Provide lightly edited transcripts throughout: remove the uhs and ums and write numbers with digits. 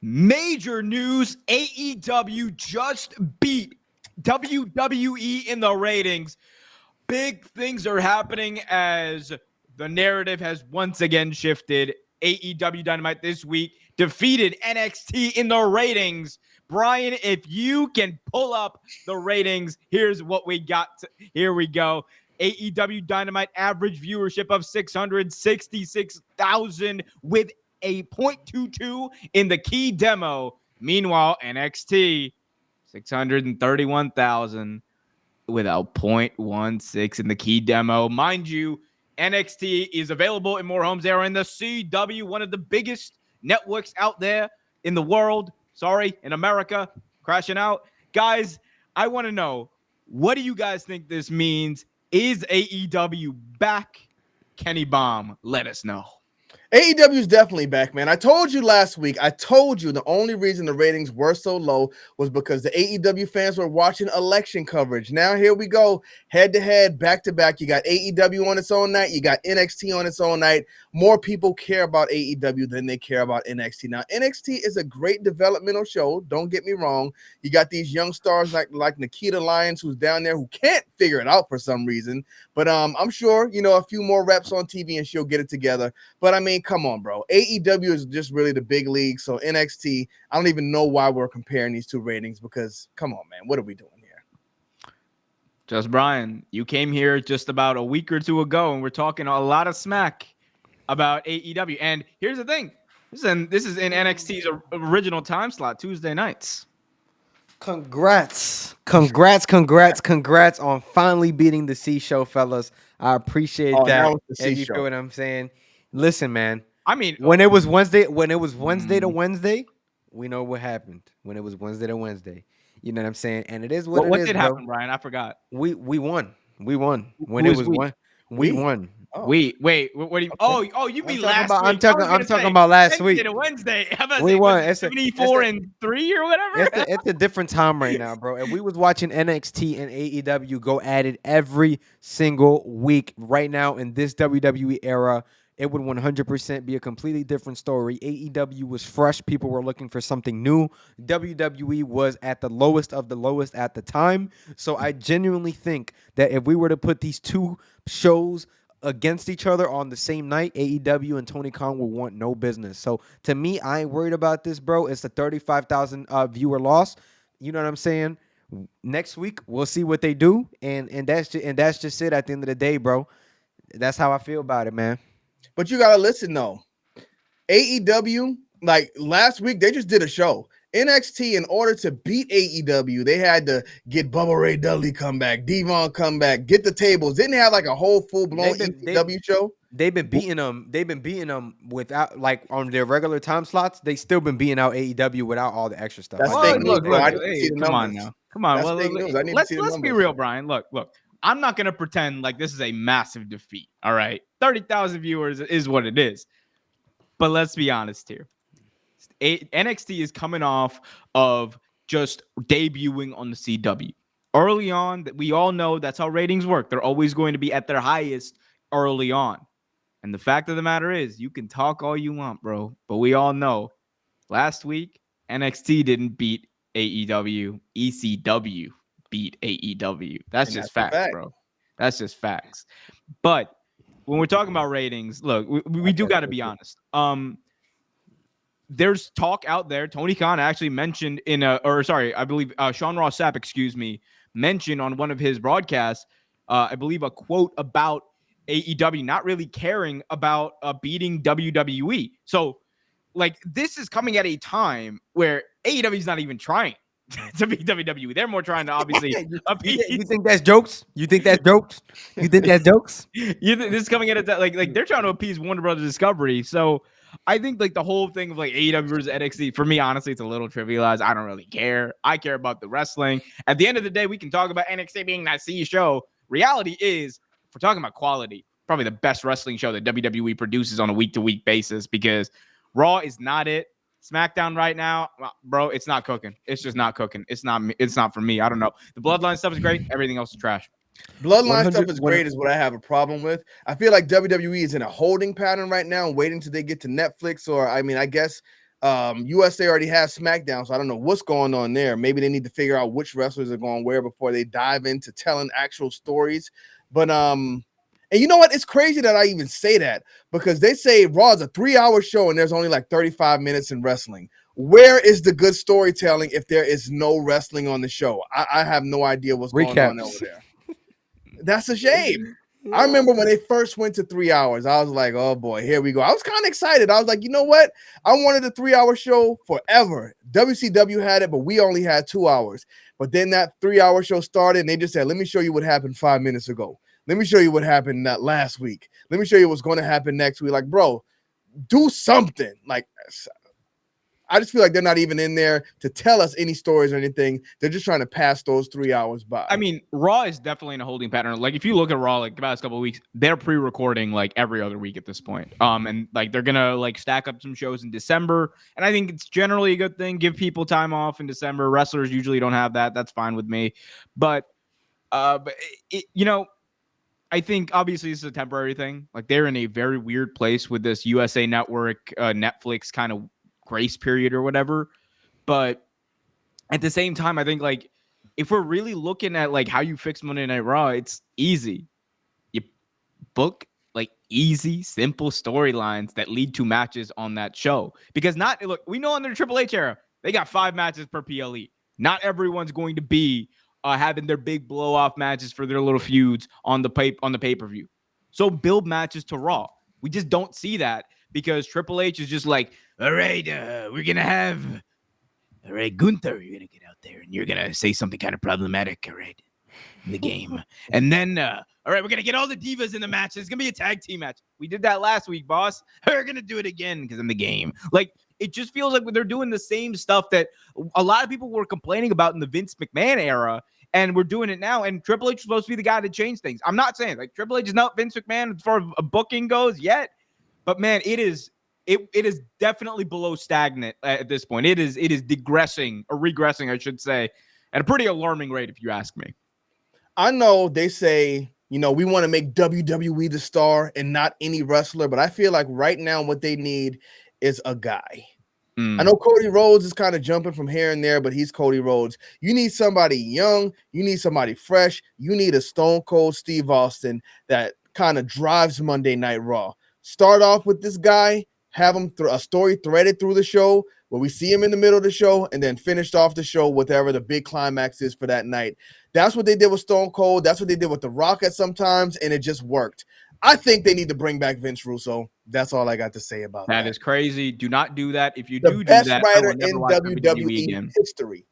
Major news, AEW just beat WWE in the ratings. Big things are happening as the narrative has once again shifted. AEW Dynamite this week defeated NXT in the ratings. Brian, if you can pull up the ratings, here's what we got. Here we go. AEW Dynamite average viewership of 666,000 with a 0.22 in the key demo. Meanwhile, NXT 631,000 with a 0.16 in the key demo. Mind you, NXT is available in more homes. They are in the CW, one of the biggest networks out there in the world. Sorry, in America, crashing out. Guys, I want to know, what do you guys think this means? Is AEW back? Kenny Bomb, let us know. AEW is definitely back, man. I told you last week, I told you the only reason the ratings were so low was because the AEW fans were watching election coverage. Now here we go, head to head, back to back. You got AEW on its own night. You got NXT on its own night. More people care about AEW than they care about NXT. Now, NXT is a great developmental show. Don't get me wrong. You got these young stars like Nikita Lyons, who's down there, who can't figure it out for some reason. But I'm sure, a few more reps on TV and she'll get it together. But I mean, come on, bro. AEW is just really the big league. So NXT, I don't even know why we're comparing these two ratings because, come on, man, what are we doing here? Just Brian, you came here just about a week or two ago, and we're talking a lot of smack about AEW. And here's the thing. This is in NXT's original time slot, Tuesday nights. Congrats on finally beating the C show, fellas. I appreciate that. And you feel what I'm saying? Listen, man. I mean, when it was Wednesday to Wednesday, we know what happened. When it was Wednesday to Wednesday, you know what I'm saying? And it is what did happen, Brian? I forgot. We won. When it was one, we won. Oh. Wait, what do you? Okay. Oh, you mean last week? I'm talking about last week. Wednesday. We won. It's 74-3 or whatever. It's a different time right now, bro. If we was watching NXT and AEW go at it every single week right now in this WWE era, it would 100% be a completely different story. AEW was fresh. People were looking for something new. WWE was at the lowest of the lowest at the time. So I genuinely think that if we were to put these two shows against each other on the same night, AEW and Tony Khan will want no business. So to me, I ain't worried about this, bro. It's a 35,000 viewer loss. You know what I'm saying? Next week we'll see what they do, and that's just it. At the end of the day, bro, that's how I feel about it, man. But you gotta listen though. AEW, like last week, they just did a show. NXT, in order to beat AEW, they had to get Bubba Ray Dudley come back, Devon come back, get the tables. Didn't have like a whole full-blown AEW show. They've been beating them without, like, on their regular time slots. They still been beating out AEW without all the extra stuff. That's fake news, bro. I didn't see the numbers. Come on now. Come on. That's fake news. I need to see the numbers. Let's be real, Brian. Look. I'm not going to pretend like this is a massive defeat, all right? 30,000 viewers is what it is. But let's be honest here. NXT is coming off of just debuting on the CW. Early on, we all know that's how ratings work. They're always going to be at their highest early on. And the fact of the matter is, you can talk all you want, bro. But we all know last week, NXT didn't beat AEW. ECW beat AEW. That's just facts, bro. That's just facts. But when we're talking about ratings, look, we do got to be honest. There's talk out there. Tony Khan actually mentioned I believe Sean Ross Sapp, mentioned on one of his broadcasts, I believe a quote about AEW not really caring about beating WWE. So, like, this is coming at a time where AEW is not even trying to beat WWE. They're more trying to obviously You think that's jokes? You think that's jokes? This is coming at it like they're trying to appease Warner Brothers Discovery. So I think like the whole thing of like AEW versus NXT, for me, honestly, it's a little trivialized. I don't really care. I care about the wrestling. At the end of the day, we can talk about NXT being that C show. Reality is, if we're talking about quality, probably the best wrestling show that WWE produces on a week-to-week basis, because Raw is not it. SmackDown right now, bro, it's not cooking. It's just not cooking. It's not for me. I don't know. The Bloodline stuff is great. Everything else is trash. Bloodline stuff is great is what I have a problem with. I feel like WWE is in a holding pattern right now, waiting till they get to Netflix, or I mean, I guess USA already has SmackDown, so I don't know what's going on there. Maybe they need to figure out which wrestlers are going where before they dive into telling actual stories. But and you know what? It's crazy that I even say that because they say Raw is a 3-hour show and there's only like 35 minutes in wrestling. Where is the good storytelling if there is no wrestling on the show? I have no idea what's going on over there. That's a shame. I remember when they first went to 3 hours, I was like, oh boy, here we go. I was kind of excited. I was like, you know what? I wanted a 3-hour show forever. WCW had it, but we only had 2 hours. But then that 3-hour show started and they just said, let me show you what happened 5 minutes ago. Let me show you what happened last week. Let me show you what's going to happen next week. Like, bro, do something. Like, I just feel like they're not even in there to tell us any stories or anything. They're just trying to pass those 3 hours by. I mean, Raw is definitely in a holding pattern. Like, if you look at Raw, like the past couple of weeks, they're pre-recording like every other week at this point. And like they're gonna like stack up some shows in December, and I think it's generally a good thing. Give people time off in December. Wrestlers usually don't have that. That's fine with me. But you know, I think obviously this is a temporary thing. Like they're in a very weird place with this USA Network, Netflix kind of grace period or whatever. But at the same time, I think like if we're really looking at like how you fix Monday Night Raw, it's easy. You book like easy, simple storylines that lead to matches on that show. Because look, we know under the Triple H era, they got 5 matches per PLE. Not everyone's going to be having their big blow off matches for their little feuds on the pay-per-view. So build matches to Raw. We just don't see that because Triple H is just like, all right, we're gonna have, all right, Gunther, you're gonna get out there and you're gonna say something kind of problematic, all right, in the game, and then all right, we're gonna get all the divas in the match. It's gonna be a tag team match. We did that last week, boss. We're gonna do it again because in the game, like it just feels like they're doing the same stuff that a lot of people were complaining about in the Vince McMahon era. And we're doing it now. And Triple H is supposed to be the guy to change things. I'm not saying like Triple H is not Vince McMahon as far as a booking goes yet. But man, it is definitely below stagnant at this point. It is digressing or regressing, I should say, at a pretty alarming rate, if you ask me. I know they say, you know, we want to make WWE the star and not any wrestler, but I feel like right now what they need is a guy. I know Cody Rhodes is kind of jumping from here and there, but he's Cody Rhodes. You need somebody young. You need somebody fresh. You need a Stone Cold Steve Austin that kind of drives Monday Night Raw. Start off with this guy, have him through a story threaded through the show where we see him in the middle of the show and then finished off the show with whatever the big climax is for that night. That's what they did with Stone Cold. That's what they did with The Rock at sometimes, and it just worked. I think they need to bring back Vince Russo. That's all I got to say about that. That is crazy. Do not do that. If you the do best that, writer in WWE history.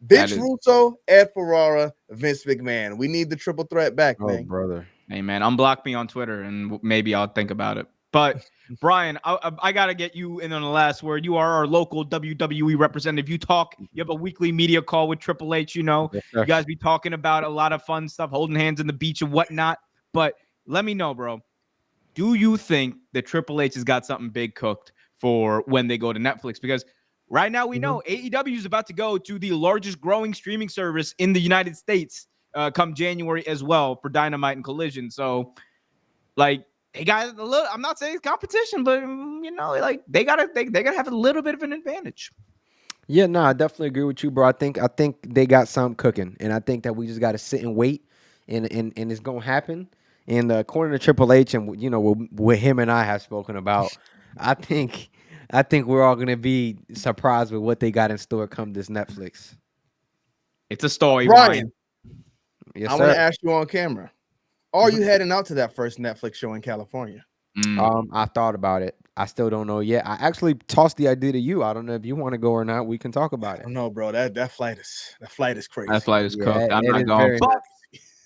Vince Russo, Ed Ferrara, Vince McMahon. We need the triple threat back, man. Brother. Hey, man, unblock me on Twitter, and maybe I'll think about it. But, Brian, I got to get you in on the last word. You are our local WWE representative. You have a weekly media call with Triple H, you know. Yes, you guys be talking about a lot of fun stuff, holding hands on the beach and whatnot. But let me know, bro. Do you think that Triple H has got something big cooked for when they go to Netflix? Because right now we know AEW is about to go to the largest growing streaming service in the United States come January as well for Dynamite and Collision. So, like, they got a little. I'm not saying it's competition, but you know, like they gotta have a little bit of an advantage. Yeah, no, I definitely agree with you, bro. I think they got something cooking, and I think that we just got to sit and wait, and it's gonna happen. And according to Triple H, and you know what him and I have spoken about, I think we're all gonna be surprised with what they got in store come this Netflix. It's a story, Brian. Yes, I want to ask you on camera. Are you heading out to that first Netflix show in California? I thought about it. I still don't know yet. I actually tossed the idea to you. I don't know if you want to go or not. We can talk about it. No, bro. That flight is crazy. That flight is cooked. I'm not going. But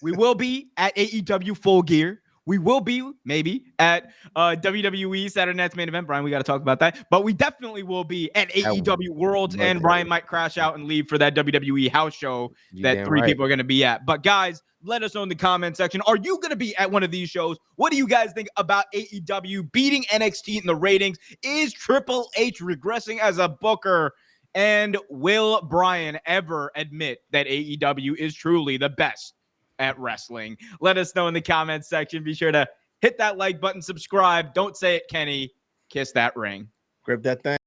we will be at AEW Full Gear. We will be maybe at WWE Saturday Night's Main Event. Brian, we got to talk about that. But we definitely will be at AEW Worlds, and Brian might crash out and leave for that WWE house show that three people are going to be at. But guys, let us know in the comment section. Are you going to be at one of these shows? What do you guys think about AEW beating NXT in the ratings? Is Triple H regressing as a booker? And will Brian ever admit that AEW is truly the best at wrestling? Let us know in the comments section. Be sure to hit that like button, subscribe. Don't say it, Kenny. Kiss that ring. Grip that thing.